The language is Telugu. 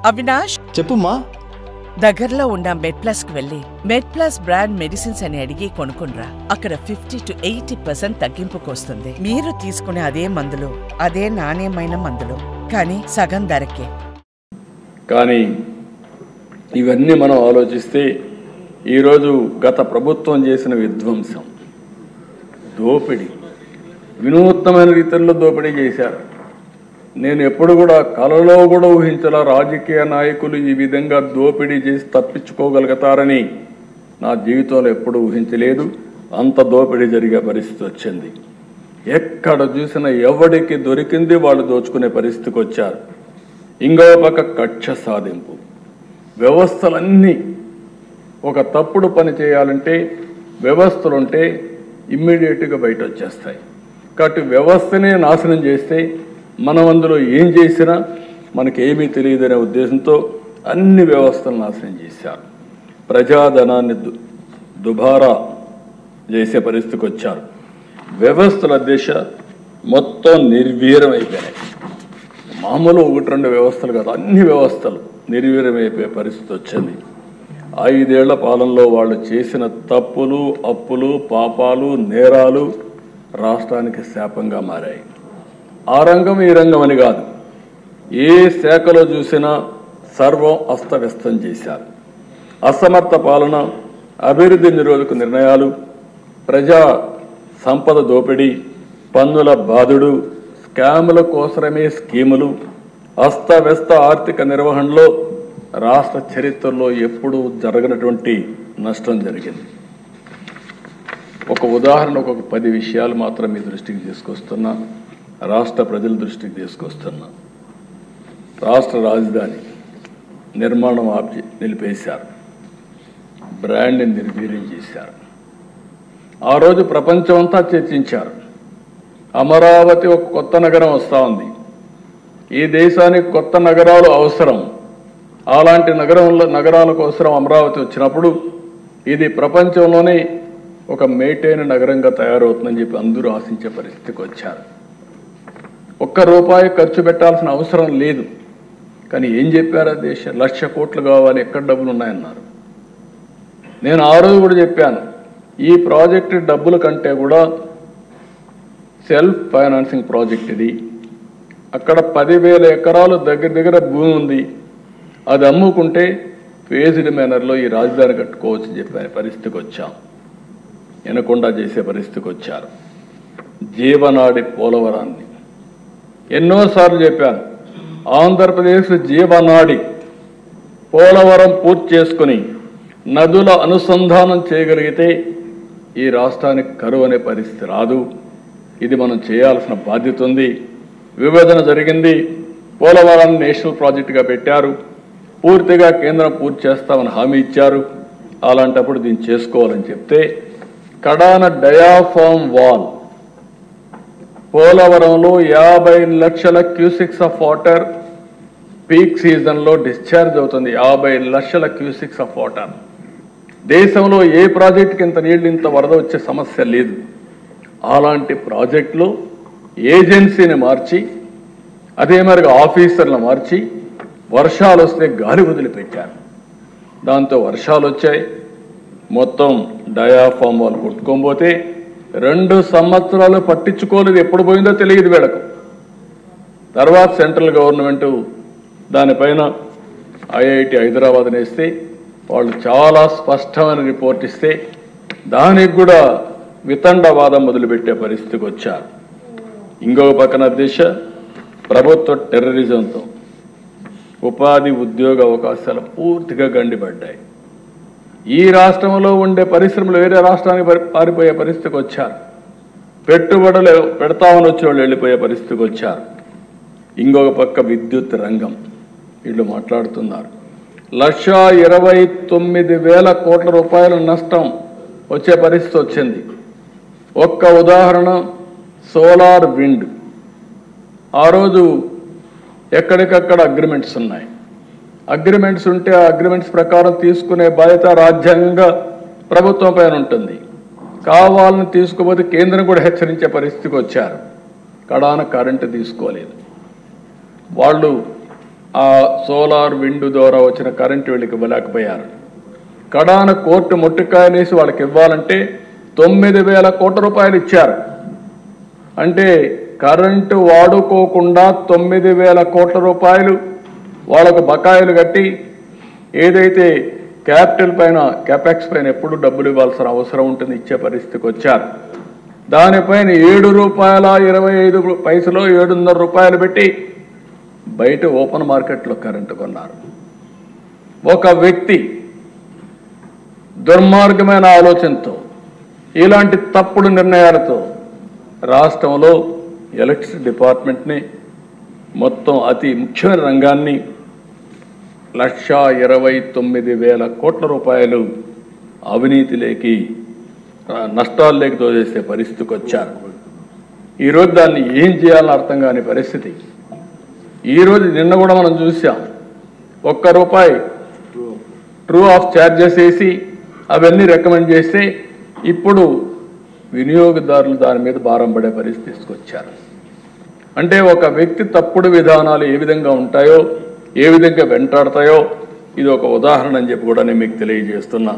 అవినాష్, చెప్పుమ్మా. దగ్గరలో ఉన్న మెడ్ప్లస్కి వెళ్ళి మెడ్ప్లస్ బ్రాండ్ మెడిసిన్స్ అని అడిగి కొనుక్కునరా. అక్కడ 50 to 80% తగ్గింపుకు వస్తుంది. మీరు తీసుకునే అదే మందులు, అదే నాణ్యమైన మందులు, కానీ సగం ధరకే. కానీ ఇవన్నీ మనం ఆలోచిస్తే ఈరోజు గత ప్రభుత్వం చేసిన విధ్వంసం, దోపిడీ, వినూత్నమైన రీతిలో దోపిడీ చేశారు. నేను ఎప్పుడు కూడా కలలో కూడా ఊహించాల రాజకీయ నాయకులు ఈ విధంగా దోపిడీ చేసి తప్పించుకోగలుగుతారని నా జీవితంలో ఎప్పుడు ఊహించలేదు. అంత దోపిడీ జరిగే పరిస్థితి వచ్చింది. ఎక్కడ చూసినా ఎవడికి దొరికింది వాళ్ళు దోచుకునే పరిస్థితికి వచ్చారు. ఇంకో పక్క కక్ష సాధింపు, వ్యవస్థలన్నీ ఒక తప్పుడు పని చేయాలంటే వ్యవస్థలుంటే ఇమ్మీడియట్గా బయట వచ్చేస్తాయి. కాబట్టి వ్యవస్థనే నాశనం చేస్తే మనం అందులో ఏం చేసినా మనకేమీ తెలియదనే ఉద్దేశంతో అన్ని వ్యవస్థలు నాశనం చేశారు. ప్రజాధనాన్ని దుబారా చేసే పరిస్థితికి వచ్చారు. వ్యవస్థల దిశ మొత్తం నిర్వీర్యం అయిపోయినాయి. మామూలు 1-2 వ్యవస్థలు కాదు, అన్ని వ్యవస్థలు నిర్వీర్యమైపోయే పరిస్థితి వచ్చింది. 5 ఏళ్ల పాలనలో వాళ్ళు చేసిన తప్పులు, అప్పులు, పాపాలు, నేరాలు రాష్ట్రానికి శాపంగా మారాయి. ఆ రంగం ఈ రంగం అని కాదు, ఏ శాఖలో చూసినా సర్వం అస్తవ్యస్తం చేశారు. అసమర్థ పాలన, అభివృద్ధి నిరోధక నిర్ణయాలు, ప్రజా సంపద దోపిడీ, పన్నుల బాధుడు, స్కాముల కోసమే స్కీములు, అస్తవ్యస్త ఆర్థిక నిర్వహణలో రాష్ట్ర చరిత్రలో ఎప్పుడూ జరగనటువంటి నష్టం జరిగింది. ఒక ఉదాహరణకు ఒక 10 విషయాలు మాత్రం మీ దృష్టికి తీసుకొస్తున్నా, రాష్ట్ర ప్రజల దృష్టికి తీసుకొస్తున్నా. రాష్ట్ర రాజధాని నిర్మాణం నిలిపేశారు, బ్రాండ్ని నిర్వీర్యం చేశారు. ఆ రోజు ప్రపంచమంతా చర్చించారు. అమరావతి ఒక కొత్త నగరం వస్తూ ఉంది, ఈ దేశానికి కొత్త నగరాలు అవసరం. అలాంటి నగరాల కోసం అమరావతి వచ్చినప్పుడు ఇది ప్రపంచంలోనే ఒక మేటైన నగరంగా తయారవుతుందని చెప్పి అందరూ ఆశించే పరిస్థితికి వచ్చారు. ₹1 ఖర్చు పెట్టాల్సిన అవసరం లేదు. కానీ ఏం చెప్పారు? దేశం 1,00,000 కోట్లు కావాలి, ఎక్కడ డబ్బులు ఉన్నాయన్నారు. నేను ఆ రోజు కూడా చెప్పాను, ఈ ప్రాజెక్టు డబ్బుల కంటే కూడా సెల్ఫ్ ఫైనాన్సింగ్ ప్రాజెక్ట్ ఇది. అక్కడ 10,000 ఎకరాలు దగ్గర భూమి ఉంది, అది అమ్ముకుంటే ఫేజ్డ్ మేనర్లో ఈ రాజధాని కట్టుకోవచ్చు చెప్పే పరిస్థితికి వచ్చాం. వినకుండా చేసే పరిస్థితికి వచ్చారు. జీవనాడి పోలవరాన్ని ఎన్నోసార్లు చెప్పాను, ఆంధ్రప్రదేశ్ జీవనాడి పోలవరం పూర్తి చేసుకుని నదుల అనుసంధానం చేయగలిగితే ఈ రాష్ట్రానికి కరువు అనే పరిస్థితి రాదు. ఇది మనం చేయాల్సిన బాధ్యత ఉంది. విభజన జరిగింది, పోలవరాన్ని నేషనల్ ప్రాజెక్టుగా పెట్టారు, పూర్తిగా కేంద్రం పూర్తి చేస్తామని హామీ ఇచ్చారు. అలాంటప్పుడు దీన్ని చేసుకోవాలని చెప్తే కడాన డయాఫామ్ వాల్ పోలవరంలో 50 లక్షల క్యూసిక్స్ ఆఫ్ వాటర్ పీక్ సీజన్లో డిశ్చార్జ్ అవుతుంది. 50 లక్షల క్యూసిక్స్ ఆఫ్ వాటర్. దేశంలో ఏ ప్రాజెక్టుకి ఇంత నీళ్ళు, ఇంత వరద వచ్చే సమస్య లేదు. అలాంటి ప్రాజెక్టులో ఏజెన్సీని మార్చి, అదే మరిగా ఆఫీసర్లను మార్చి, వర్షాలు వస్తే గాలి వదిలిపెట్టారు. దాంతో వర్షాలు వచ్చాయి, మొత్తం డయాఫామ్ వాళ్ళు కొట్టుకోకపోతే 2 సంవత్సరాలు పట్టించుకోలేదు. ఎప్పుడు పోయిందో తెలియదు వీళ్ళకు. తర్వాత సెంట్రల్ గవర్నమెంట్ దానిపైన ఐఐటి హైదరాబాద్ వేస్తే వాళ్ళు చాలా స్పష్టమైన రిపోర్ట్ ఇస్తే దానికి కూడా వితండవాదం మొదలుపెట్టే పరిస్థితికి వచ్చారు. ఇంకొక పక్కన దేశ ప్రభుత్వ టెర్రరిజంతో ఉపాధి ఉద్యోగ అవకాశాలు పూర్తిగా గండిపడ్డాయి. ఈ రాష్ట్రంలో ఉండే పరిశ్రమలు వేరే రాష్ట్రానికి పారిపోయే పరిస్థితికి వచ్చారు. పెట్టుబడులు పెడతామని వచ్చే వాళ్ళు వెళ్ళిపోయే పరిస్థితికి వచ్చారు. ఇంకొక పక్క విద్యుత్ రంగం వీళ్ళు మాట్లాడుతున్నారు. 1,29,000 కోట్ల రూపాయల నష్టం వచ్చే పరిస్థితి వచ్చింది. ఒక్క ఉదాహరణ, సోలార్ విండ్. ఆ రోజు ఎక్కడికక్కడ అగ్రిమెంట్స్ ఉన్నాయి. అగ్రిమెంట్స్ ఉంటే ఆ అగ్రిమెంట్స్ ప్రకారం తీసుకునే బాధ్యత రాజ్యాంగంగా ప్రభుత్వం పైన ఉంటుంది. కావాలని తీసుకుపోతే కేంద్రం కూడా హెచ్చరించే పరిస్థితికి వచ్చారు. కడాన కరెంటు తీసుకోలేదు. వాళ్ళు ఆ సోలార్ విండ్ ద్వారా వచ్చిన కరెంటు వీళ్ళకి ఇవ్వలేకపోయారు. కడాన కోర్టు మొట్టికాయనేసి వాళ్ళకి ఇవ్వాలంటే 9,000 కోట్ల రూపాయలు ఇచ్చారు. అంటే కరెంటు వాడుకోకుండా 9,000 కోట్ల రూపాయలు వాళ్ళకు బకాయిలు కట్టి ఏదైతే క్యాపిటల్ పైన క్యాపెక్స్ పైన ఎప్పుడు డబ్బులు ఇవ్వాల్సిన అవసరం ఉంటుంది, ఇచ్చే పరిస్థితికి వచ్చారు. దానిపైన ₹7.25 7.5 పెట్టి బయట ఓపెన్ మార్కెట్లో కరెంటు కొన్నారు. ఒక వ్యక్తి దుర్మార్గమైన ఆలోచనతో ఇలాంటి తప్పుడు నిర్ణయాలతో రాష్ట్రంలో ఎలక్ట్రిసిటీ డిపార్ట్మెంట్ని మొత్తం అతి ముఖ్యమైన రంగాన్ని 1,29,000 కోట్ల రూపాయలు అవినీతిలోకి నష్టాల్లోకి తోచేసే పరిస్థితికి వచ్చారు. ఈరోజు దాన్ని ఏం చేయాలని అర్థం కాని పరిస్థితి. ఈరోజు నిన్న కూడా మనం చూసాం, ₹1 ట్రూ ఆఫ్ ఛార్జెస్ వేసి అవన్నీ రికమెండ్ చేస్తే ఇప్పుడు వినియోగదారులు దాని మీద భారం పడే పరిస్థితి తీసుకొచ్చారు. అంటే ఒక వ్యక్తి తప్పుడు విధానాలు ఏ విధంగా ఉంటాయో, ఏ విధంగా వెంటాడతాయో ఇది ఒక ఉదాహరణ అని చెప్పి కూడా నేను మీకు తెలియజేస్తున్నా.